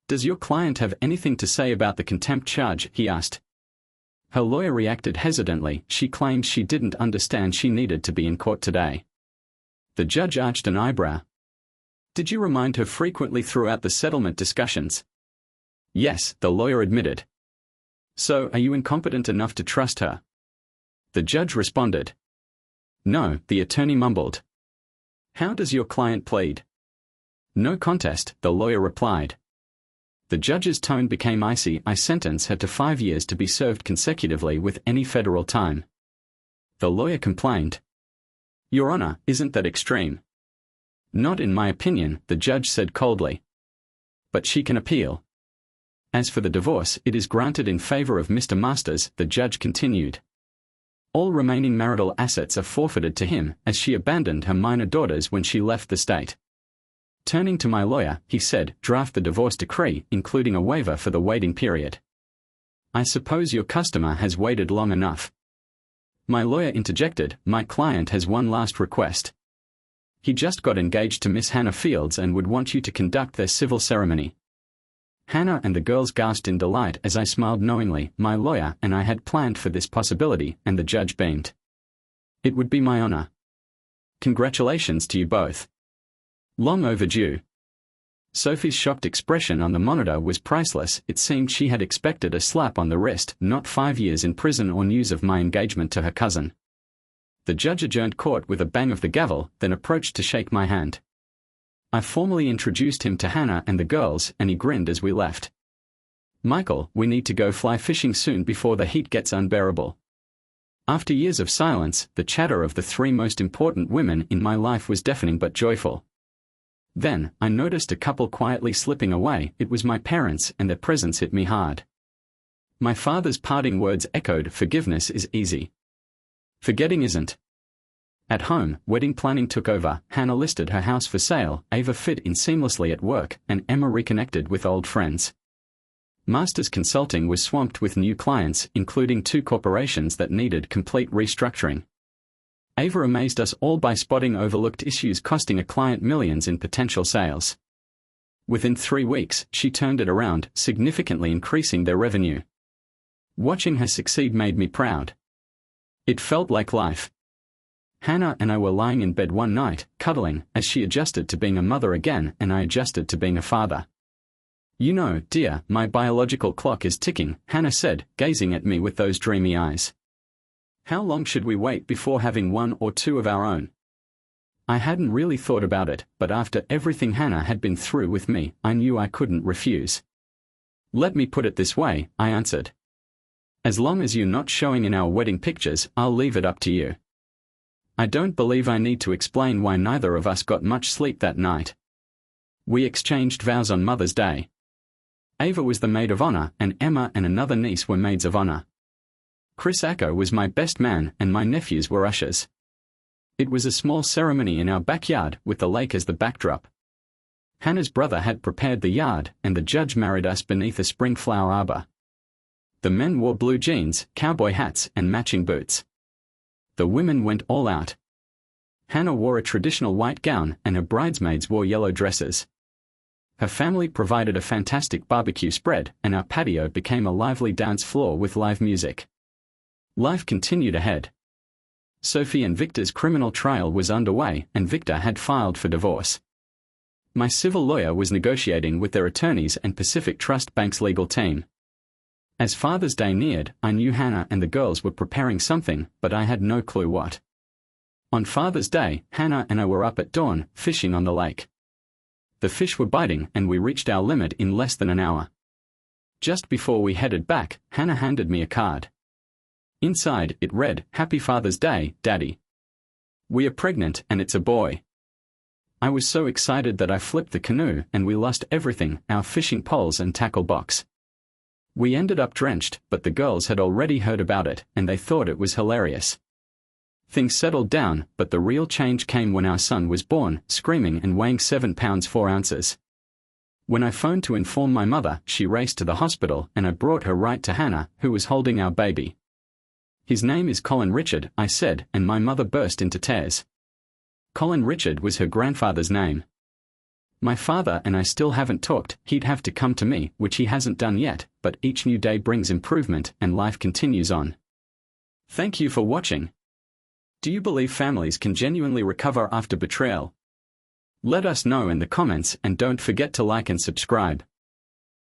Does your client have anything to say about the contempt charge? He asked. Her lawyer reacted hesitantly. She claimed she didn't understand she needed to be in court today. The judge arched an eyebrow. Did you remind her frequently throughout the settlement discussions? Yes, the lawyer admitted. So, are you incompetent enough to trust her? The judge responded. No, the attorney mumbled. How does your client plead? No contest, the lawyer replied. The judge's tone became icy. I sentence her to 5 years to be served consecutively with any federal time. The lawyer complained. Your Honor, isn't that extreme? Not in my opinion, the judge said coldly. But she can appeal. As for the divorce, it is granted in favor of Mr. Masters, the judge continued. All remaining marital assets are forfeited to him, as she abandoned her minor daughters when she left the state. Turning to my lawyer, he said, draft the divorce decree, including a waiver for the waiting period. I suppose your customer has waited long enough. My lawyer interjected, my client has one last request. He just got engaged to Miss Hannah Fields and would want you to conduct their civil ceremony. Hannah and the girls gasped in delight as I smiled knowingly. My lawyer and I had planned for this possibility, and the judge beamed. It would be my honor. Congratulations to you both. Long overdue. Sophie's shocked expression on the monitor was priceless. It seemed she had expected a slap on the wrist, not 5 years in prison or news of my engagement to her cousin. The judge adjourned court with a bang of the gavel, then approached to shake my hand. I formally introduced him to Hannah and the girls, and he grinned as we left. Michael, we need to go fly fishing soon before the heat gets unbearable. After years of silence, the chatter of the three most important women in my life was deafening but joyful. Then, I noticed a couple quietly slipping away. It was my parents, and their presence hit me hard. My father's parting words echoed, "Forgiveness is easy. Forgetting isn't." At home, wedding planning took over. Hannah listed her house for sale, Ava fit in seamlessly at work, and Emma reconnected with old friends. Masters Consulting was swamped with new clients, including 2 corporations that needed complete restructuring. Ava amazed us all by spotting overlooked issues costing a client millions in potential sales. Within 3 weeks, she turned it around, significantly increasing their revenue. Watching her succeed made me proud. It felt like life. Hannah and I were lying in bed one night, cuddling, as she adjusted to being a mother again and I adjusted to being a father. "You know, dear, my biological clock is ticking," Hannah said, gazing at me with those dreamy eyes. "How long should we wait before having 1 or 2 of our own?" I hadn't really thought about it, but after everything Hannah had been through with me, I knew I couldn't refuse. "Let me put it this way," I answered. "As long as you're not showing in our wedding pictures, I'll leave it up to you." I don't believe I need to explain why neither of us got much sleep that night. We exchanged vows on Mother's Day. Ava was the maid of honor, and Emma and another niece were maids of honor. Chris Acko was my best man, and my nephews were ushers. It was a small ceremony in our backyard, with the lake as the backdrop. Hannah's brother had prepared the yard, and the judge married us beneath a spring flower arbor. The men wore blue jeans, cowboy hats, and matching boots. The women went all out. Hannah wore a traditional white gown, and her bridesmaids wore yellow dresses. Her family provided a fantastic barbecue spread, and our patio became a lively dance floor with live music. Life continued ahead. Sophie and Victor's criminal trial was underway, and Victor had filed for divorce. My civil lawyer was negotiating with their attorneys and Pacific Trust Bank's legal team. As Father's Day neared, I knew Hannah and the girls were preparing something, but I had no clue what. On Father's Day, Hannah and I were up at dawn, fishing on the lake. The fish were biting, and we reached our limit in less than an hour. Just before we headed back, Hannah handed me a card. Inside, it read, "Happy Father's Day, Daddy. We are pregnant, and it's a boy." I was so excited that I flipped the canoe, and we lost everything, our fishing poles and tackle box. We ended up drenched, but the girls had already heard about it, and they thought it was hilarious. Things settled down, but the real change came when our son was born, screaming and weighing 7 pounds 4 ounces. When I phoned to inform my mother, she raced to the hospital, and I brought her right to Hannah, who was holding our baby. "His name is Colin Richard," I said, and my mother burst into tears. Colin Richard was her grandfather's name. My father and I still haven't talked. He'd have to come to me, which he hasn't done yet, but each new day brings improvement, and life continues on. Thank you for watching. Do you believe families can genuinely recover after betrayal? Let us know in the comments, and don't forget to like and subscribe.